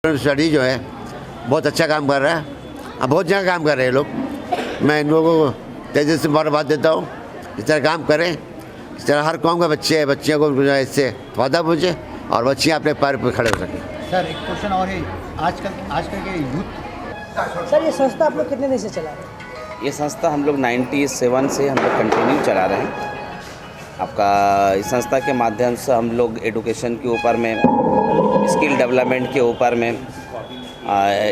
Study जो है बहुत अच्छा काम कर रहा है, अब बहुत जगह काम कर रहे हैं लोग। मैं इन लोगों को तेजी से मुबारकबाद देता हूँ। इस तरह काम करें, इस तरह हर कौम का बच्चियों को जो है इससे फ़ायदा पहुँचे और बच्चियाँ अपने पैर पर खड़े हो सकें। सर एक क्वेश्चन और है, आजकल के यूथ। सर ये संस्था आप लोग कितने दिन से चला रहे हैं? ये संस्था हम लोग 97 से हम लोग कंटिन्यू चला रहे हैं। आपका इस संस्था के माध्यम से हम लोग एडुकेशन के ऊपर में, स्किल डेवलपमेंट के ऊपर में,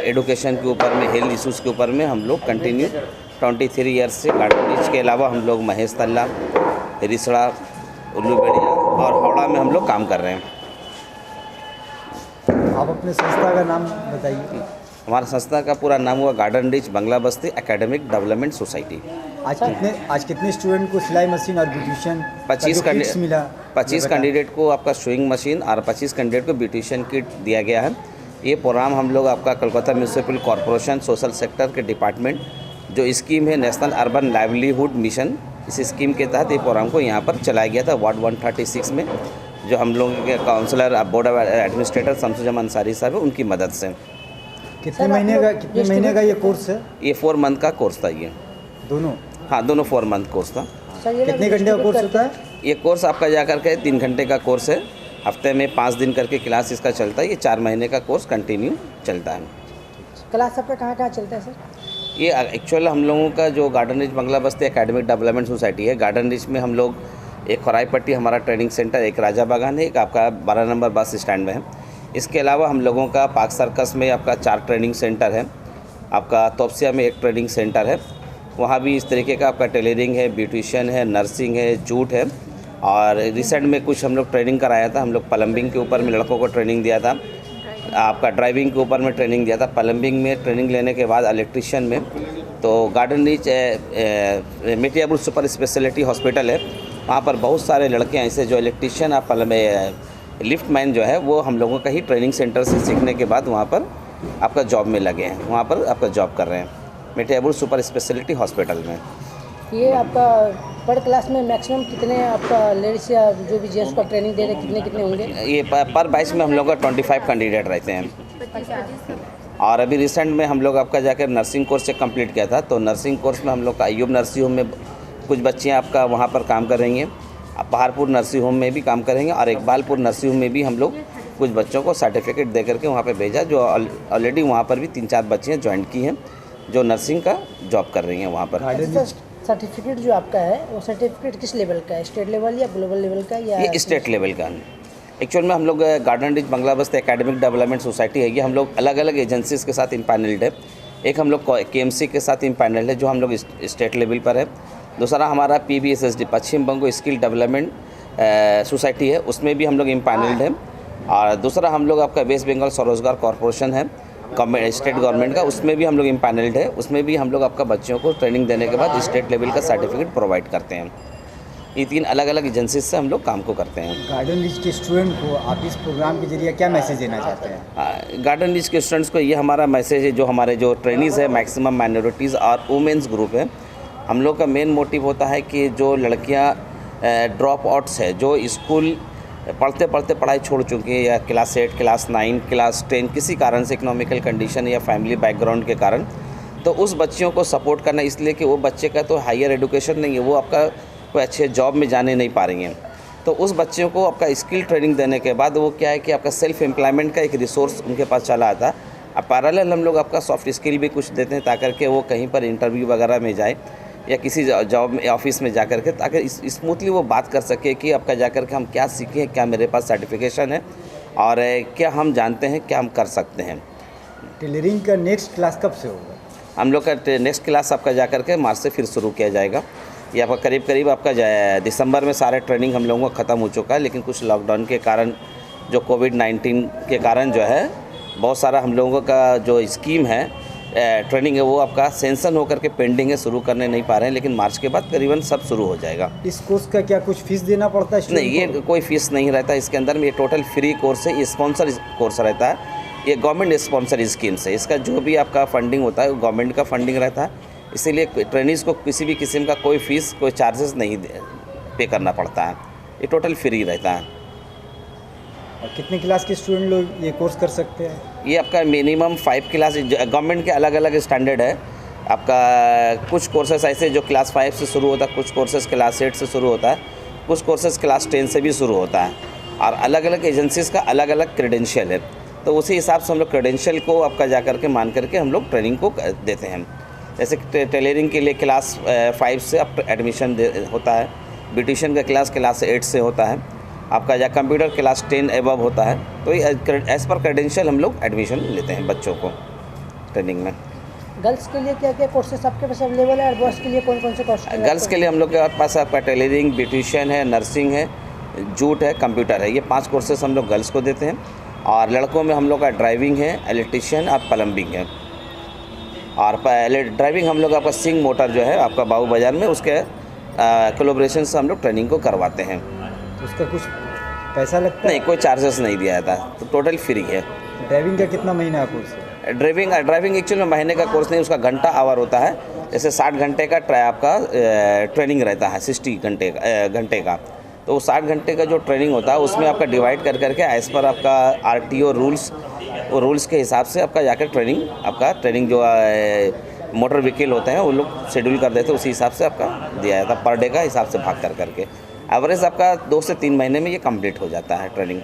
एडुकेशन के ऊपर में, हेल्थ इश्यूज़ के ऊपर में हम लोग कंटिन्यू 23 ईयर्स से गार्डन के अलावा हम लोग महेश तल्ला, रिसड़ा, उल्लूबेड़िया और हावड़ा में हम लोग काम कर रहे हैं। आप अपने संस्था का नाम बताइए। हमारा संस्था का पूरा नाम हुआ गार्डन रिच बंगला बस्ती एकेडमिक डेवलपमेंट सोसाइटी। आज कितने स्टूडेंट को सिलाई मशीन और ब्यूटिशियन 25 मिला? 25 कैंडिडेट को आपका स्विंग मशीन और 25 कैंडिडेट को ब्यूटिशियन किट दिया गया है। ये प्रोग्राम हम लोग आपका Kolkata municipal corporation social sector के डिपार्टमेंट जो स्कीम है नेशनल अर्बन लाइवलीहुड मिशन, इस स्कीम के तहत ये प्रोग्राम को यहाँ पर चलाया गया था वार्ड 136 में, जो हम लोगों के counsellor board of administrator Shamsul सारी साहब है, उनकी मदद से। कितने महीने का ये कोर्स है? ये 4 मंथ का कोर्स था ये। दोनों? हाँ, दोनों 4 मंथ कोर्स था। कितने घंटे का कोर्स होता है? ये कोर्स आपका जा करके 3 घंटे का कोर्स है। हफ्ते में 5 दिन करके क्लास इसका चलता है। ये 4 महीने का कोर्स कंटिन्यू चलता है। क्लास आपका कहाँ चलता है सर? ये एक्चुअल हम लोगों का जो गार्डन रिच बंगला बस्ती एकेडमिक डेवलपमेंट सोसाइटी है, गार्डन रिच में हम लोग एक खराईपट्टी हमारा ट्रेनिंग सेंटर, एक राजा बागान है, एक आपका 12 नंबर बस स्टैंड में है। इसके अलावा हम लोगों का पार्क सर्कस में आपका 4 ट्रेनिंग सेंटर है, आपका तोपसिया में 1 ट्रेनिंग सेंटर है। वहाँ भी इस तरीके का आपका टेलरिंग है, ब्यूटिशियन है, नर्सिंग है, जूट है। और रिसेंट में कुछ हम लोग ट्रेनिंग कराया था, हम लोग प्लम्बिंग के ऊपर में लड़कों को ट्रेनिंग दिया था, आपका ड्राइविंग के ऊपर में ट्रेनिंग दिया था। प्लम्बिंग में ट्रेनिंग लेने के बाद इलेक्ट्रिशियन में तो गार्डन रिच मिटियापुर सुपर स्पेशलिटी हॉस्पिटल है, वहाँ पर बहुत सारे लड़के ऐसे जो इलेक्ट्रिशियन लिफ्ट मैन जो है वो हम लोगों का ही ट्रेनिंग सेंटर से सीखने के बाद वहाँ पर आपका जॉब में लगे हैं, वहाँ पर आपका जॉब कर रहे हैं मिटियापुर सुपर स्पेशलिटी हॉस्पिटल में। ये आपका पर क्लास में मैक्सिमम कितने आपका लेडीज या जो भी जेंट्स को ट्रेनिंग दे रहे कितने होंगे? ये पर बैच में हम लोग का 25 कैंडिडेट रहते हैं। और अभी रिसेंट में हम लोग आपका जाकर नर्सिंग कोर्स से कंप्लीट किया था, तो नर्सिंग कोर्स में हम लोग का अयूब नर्सिंग होम में कुछ बच्चियाँ आपका वहाँ पर काम कर रही हैं, पहाड़पुर नर्सिंग होम में भी काम करेंगे और इकबालपुर नर्सिंग होम में भी हम लोग कुछ बच्चों को सर्टिफिकेट दे करके वहाँ पे भेजा, जो ऑलरेडी वहाँ पर भी 3-4 बच्चियाँ ज्वाइन की हैं जो नर्सिंग का जॉब कर रही हैं वहाँ पर। सर्टिफिकेट जो आपका है वो सर्टिफिकेट किस लेवल का है, स्टेट लेवल या ग्लोबल लेवल का? या ये स्टेट लेवल का है। एक्चुअल में हम लोग गार्डन रिच बंगला बस्ती एकेडमिक डेवलपमेंट सोसाइटी है, ये हम लोग अलग अलग एजेंसीज़ के साथ इम्पैनल्ड है। एक हम लोग KMC के साथ इम्पैनल्ड है जो हम लोग स्टेट लेवल पर है। दूसरा हमारा PBSSD पश्चिम बंगो स्किल डेवलपमेंट सोसाइटी है, उसमें भी हम लोग इम्पैनल्ड है। और दूसरा हम लोग आपका वेस्ट बंगाल स्वरोजगार कॉरपोरेशन है स्टेट गवर्नमेंट का, उसमें भी हम लोग इम्पैनल्ड है। उसमें भी हम लोग आपका बच्चों को ट्रेनिंग देने के बाद स्टेट लेवल का सर्टिफिकेट प्रोवाइड करते हैं। ये 3 अलग अलग एजेंसीज से हम लोग काम को करते हैं। गार्डन रिच के स्टूडेंट को आप इस प्रोग्राम के जरिए क्या मैसेज देना चाहते हैं? गार्डन रिच के स्टूडेंट्स को ये हमारा मैसेज है, जो हमारे जो ट्रेनिज़ है मैक्सिमम माइनॉरिटीज़ और वुमेंस ग्रुप है, हम लोग का मेन मोटिव होता है कि जो लड़कियाँ ड्रॉप आउट्स है, जो स्कूल पढ़ते पढ़ते पढ़ाई छोड़ चुकी है या क्लास 8, क्लास 9, क्लास 10 किसी कारण से इकोनॉमिकल कंडीशन या फैमिली बैकग्राउंड के कारण, तो उस बच्चियों को सपोर्ट करना, इसलिए कि वो बच्चे का तो हायर एजुकेशन नहीं है, वो आपका कोई अच्छे जॉब में जाने नहीं पा रही हैं, तो उस बच्चों को आपका स्किल ट्रेनिंग देने के बाद वो क्या है कि आपका सेल्फ एम्प्लॉयमेंट का एक रिसोर्स उनके पास चला आता है। अब पैरेलल हम लोग आपका सॉफ्ट स्किल भी कुछ देते हैं ताकि कि वो कहीं पर इंटरव्यू वगैरह में जाए या किसी जॉब में ऑफिस में जा कर के, ताकि स्मूथली वो बात कर सके कि आपका जा कर के हम क्या सीखें, क्या मेरे पास सर्टिफिकेशन है और क्या हम जानते हैं, क्या हम कर सकते हैं। टेलरिंग का नेक्स्ट क्लास कब से होगा? हम लोग का नेक्स्ट क्लास आपका जा कर के मार्च से फिर शुरू किया जाएगा। ये आपका करीब आपका दिसंबर में सारे ट्रेनिंग हम लोगों का ख़त्म हो चुका है, लेकिन कुछ लॉकडाउन के कारण, जो कोविड-19 के कारण जो है बहुत सारा हम लोगों का जो स्कीम है ट्रेनिंग है वो आपका सेंसन होकर के पेंडिंग है, शुरू करने नहीं पा रहे हैं, लेकिन मार्च के बाद करीबन सब शुरू हो जाएगा। इस कोर्स का क्या कुछ फीस देना पड़ता है? नहीं, ये कोई फीस नहीं रहता इसके अंदर में, ये टोटल फ्री कोर्स है, ये स्पॉन्सर कोर्स रहता है, ये गवर्नमेंट स्पॉन्सर स्कीम से, इसका जो भी आपका फंडिंग होता है वो गवर्नमेंट का फंडिंग रहता है, इसीलिए ट्रेनिंग्स को किसी भी किस्म का कोई फीस, कोई चार्जेस नहीं पे करना पड़ता है, ये टोटल फ्री रहता है। और कितने क्लास के स्टूडेंट लोग ये कोर्स कर सकते हैं? ये आपका मिनिमम 5 क्लास, गवर्नमेंट के अलग अलग स्टैंडर्ड है आपका। कुछ कोर्सेस ऐसे जो क्लास 5 से शुरू होता है, कुछ कोर्सेस क्लास 8 से शुरू होता है, कुछ कोर्सेस क्लास 10 से भी शुरू होता है, और अलग अलग एजेंसीज़ का अलग अलग क्रेडेंशियल है। तो उसी हिसाब से हम लोग क्रेडेंशियल को आपका जा करके मान करके हम लोग ट्रेनिंग को देते हैं। जैसे टेलरिंग के लिए क्लास 5 से आप एडमिशन होता है, ब्यूटिशियन का क्लास 8 से होता है, आपका या कंप्यूटर क्लास 10 एबव होता है। तो एज़ पर क्रेडेंशियल हम लोग एडमिशन लेते हैं बच्चों को ट्रेनिंग में। गर्ल्स के लिए क्या क्या कोर्सेस आपके पास अवेलेबल है और बॉयज़ के लिए कौन कौन से कोर्स? गर्ल्स के लिए हम लोग के पास आपका टेलरिंग, ब्यूटिशियन है, नर्सिंग है, जूट है, कंप्यूटर है। ये 5 कोर्सेस हम लोग गर्ल्स को देते हैं। और लड़कों में हम लोग का ड्राइविंग है, इलेक्ट्रिशियन और प्लम्बिंग है। और ड्राइविंग हम लोग आपका सिंह मोटर जो है आपका बाबू बाज़ार में, उसके कोलैबोरेशन से हम लोग ट्रेनिंग को करवाते हैं। तो उसका कुछ पैसा लगता है? नहीं, कोई चार्जेस नहीं दिया जाता, तो टोटल फ्री है। ड्राइविंग का कितना महीना का कोर्स है? ड्राइविंग एक्चुअली महीने का कोर्स नहीं, उसका घंटा आवर होता है। जैसे 60 घंटे का आपका ट्रेनिंग रहता है, 60 घंटे का। तो 60 घंटे का जो ट्रेनिंग होता है उसमें आपका डिवाइड कर करके एज़ पर आपका RTO रूल्स, वो रूल्स के हिसाब से आपका जाकर ट्रेनिंग जो मोटर व्हीकल होते हैं वो लोग शेड्यूल कर देते हैं, उसी हिसाब से आपका दिया जाता है पर डे का हिसाब से भाग कर करके। एवरेज आपका 2 से 3 महीने में ये कंप्लीट हो जाता है ट्रेनिंग।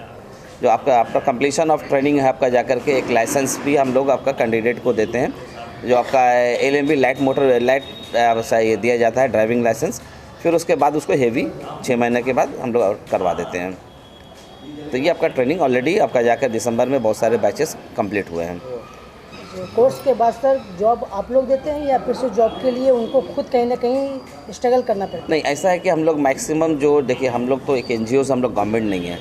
जो आपका कंप्लीशन ऑफ ट्रेनिंग है आपका जाकर के एक लाइसेंस भी हम लोग आपका कैंडिडेट को देते हैं, जो आपका LMB लाइट ये दिया जाता है, ड्राइविंग लाइसेंस। फिर उसके बाद उसको हेवी 6 महीने के बाद हम लोग करवा देते हैं। तो ये आपका ट्रेनिंग ऑलरेडी आपका जाकर दिसंबर में बहुत सारे बैचेस कंप्लीट हुए हैं। कोर्स के बाद सर जॉब आप लोग देते हैं या फिर से जॉब के लिए उनको खुद कहीं ना कहीं स्ट्रगल करना पड़ता है? नहीं, ऐसा है कि हम लोग मैक्सिमम जो देखिए, हम लोग तो एक NGO से, हम लोग गवर्नमेंट नहीं है।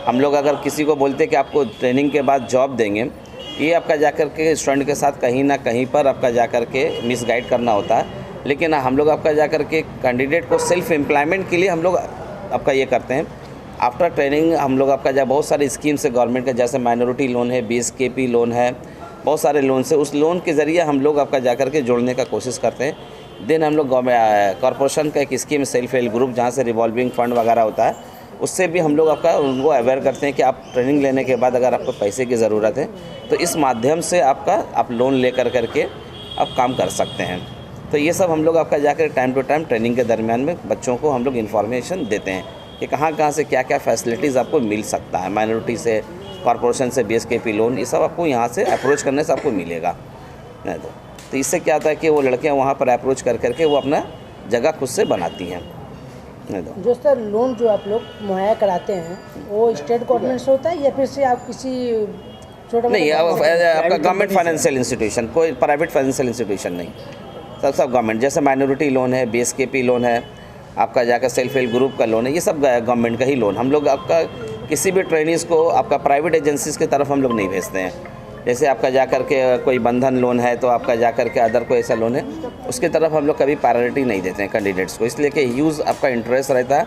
हम लोग अगर किसी को बोलते हैं कि आपको ट्रेनिंग के बाद जॉब देंगे, ये आपका जाकर के स्टूडेंट के साथ कहीं ना कहीं पर आपका जाकर के मिसगाइड करना होता है। लेकिन हम लोग आपका जाकर के कैंडिडेट को सेल्फ एम्प्लॉयमेंट के लिए हम लोग आपका ये करते हैं। आफ्टर ट्रेनिंग हम लोग आपका जब बहुत सारी स्कीम्स है गवर्नमेंट का, जैसे माइनॉरिटी लोन है, BSKP लोन है, बहुत सारे लोन से, उस लोन के ज़रिए हम लोग आपका जाकर के जोड़ने का कोशिश करते हैं। देन हम लोग कॉरपोरेशन का एक स्कीम सेल्फ हेल्प ग्रुप, जहाँ से रिवॉल्विंग फंड वगैरह होता है, उससे भी हम लोग आपका उनको अवेयर करते हैं कि आप ट्रेनिंग लेने के बाद अगर आपको पैसे की ज़रूरत है तो इस माध्यम से आप लोन ले करके आप काम कर सकते हैं। तो ये सब हम लोग आपका जाकर टाइम टू टाइम ट्रेनिंग के दरमियान में बच्चों को हम लोग इन्फॉर्मेशन देते हैं कि कहाँ से क्या क्या फैसिलिटीज़ आपको मिल सकता है। माइनॉरिटी से, कॉरपोरेशन से, BSKP लोन, ये सब आपको यहाँ से अप्रोच करने से आपको मिलेगा। नहीं तो इससे क्या होता है कि वो लड़कियाँ वहाँ पर अप्रोच करके वो अपना जगह खुद से बनाती हैं। नहीं तो जो सर लोन जो आप लोग मुहैया कराते हैं वो स्टेट गवर्नमेंट से होता है या फिर से आप किसी छोटा नहीं, आपका गवर्नमेंट फाइनेंशियल इंस्टीट्यूशन, कोई प्राइवेट फाइनेंशियल इंस्टीट्यूशन नहीं, सब गवर्नमेंट। जैसे माइनॉरिटी लोन है, BSKP लोन है, आपका जाकर सेल्फ हेल्प ग्रुप का लोन है, ये सब गवर्नमेंट का ही लोन। हम लोग आपका किसी भी ट्रेनिंग्स को आपका प्राइवेट एजेंसीज़ की तरफ हम लोग नहीं भेजते हैं। जैसे आपका जाकर के कोई बंधन लोन है तो आपका जाकर के अदर कोई ऐसा लोन है, उसकी तरफ हम लोग कभी प्रायोरिटी नहीं देते हैं कैंडिडेट्स को, इसलिए कि ह्यूज आपका इंटरेस्ट रहता है।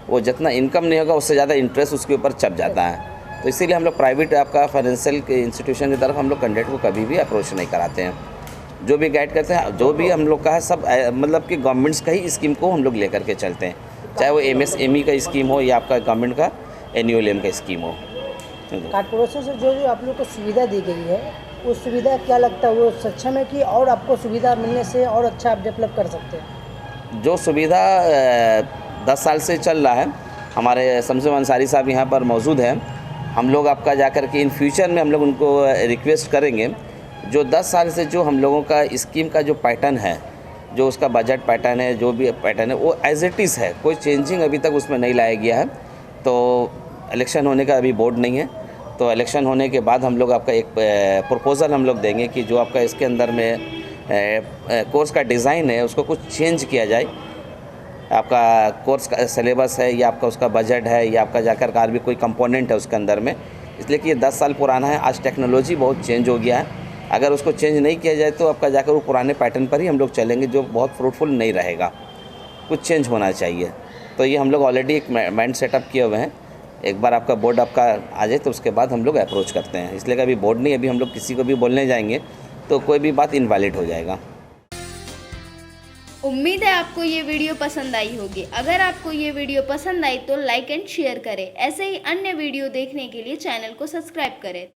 वो जितना इनकम नहीं होगा उससे ज़्यादा इंटरेस्ट उसके ऊपर चढ़ जाता है। तो इसीलिए हम लोग प्राइवेट आपका फाइनेंशियल इंस्टीट्यूशन की तरफ हम लोग कैंडिडेट को कभी भी अप्रोच नहीं कराते हैं। जो भी गाइड करते हैं, जो भी हम लोग का है, सब मतलब कि गवर्नमेंट्स का ही स्कीम को हम लोग लेकर के चलते हैं, चाहे वो MSME का स्कीम हो या आपका गवर्नमेंट का NULM का स्कीम हो। कॉर्पोरेशन से जो आप लोग को सुविधा दी गई है, वो सुविधा क्या लगता है वो सक्षम है कि और आपको सुविधा मिलने से और अच्छा आप डेवलप कर सकते हैं? जो सुविधा 10 साल से चल रहा है, हमारे शमसुम अंसारी साहब यहाँ पर मौजूद हैं। हम लोग आपका जाकर के इन फ्यूचर में हम लोग उनको रिक्वेस्ट करेंगे, जो 10 साल से जो हम लोगों का स्कीम का जो पैटर्न है, जो उसका बजट पैटर्न है, जो भी पैटर्न है, वो एज इट इज़ है, कोई चेंजिंग अभी तक उसमें नहीं लाया गया है। तो इलेक्शन होने का अभी बोर्ड नहीं है, तो इलेक्शन होने के बाद हम लोग आपका एक प्रपोज़ल हम लोग देंगे कि जो आपका इसके अंदर में कोर्स का डिज़ाइन है उसको कुछ चेंज किया जाए। आपका कोर्स का सिलेबस है या आपका उसका बजट है या आपका जाकर का भी कोई कंपोनेंट है उसके अंदर में, इसलिए कि ये 10 साल पुराना है। आज टेक्नोलॉजी बहुत चेंज हो गया है, अगर उसको चेंज नहीं किया जाए तो आपका जाकर वो पुराने पैटर्न पर ही हम लोग चलेंगे, जो बहुत फ्रूटफुल नहीं रहेगा। कुछ चेंज होना चाहिए। तो ये हम लोग ऑलरेडी एक माइंड सेटअप किए हुए हैं। एक बार आपका बोर्ड आपका आ जाए तो उसके बाद हम लोग अप्रोच करते हैं, इसलिए कि अभी बोर्ड नहीं, अभी हम लोग किसी को भी बोलने जाएंगे तो कोई भी बात इनवैलिड हो जाएगा। उम्मीद है आपको ये वीडियो पसंद आई होगी। अगर आपको ये वीडियो पसंद आई तो लाइक एंड शेयर करें। ऐसे ही अन्य वीडियो देखने के लिए चैनल को सब्सक्राइब करें।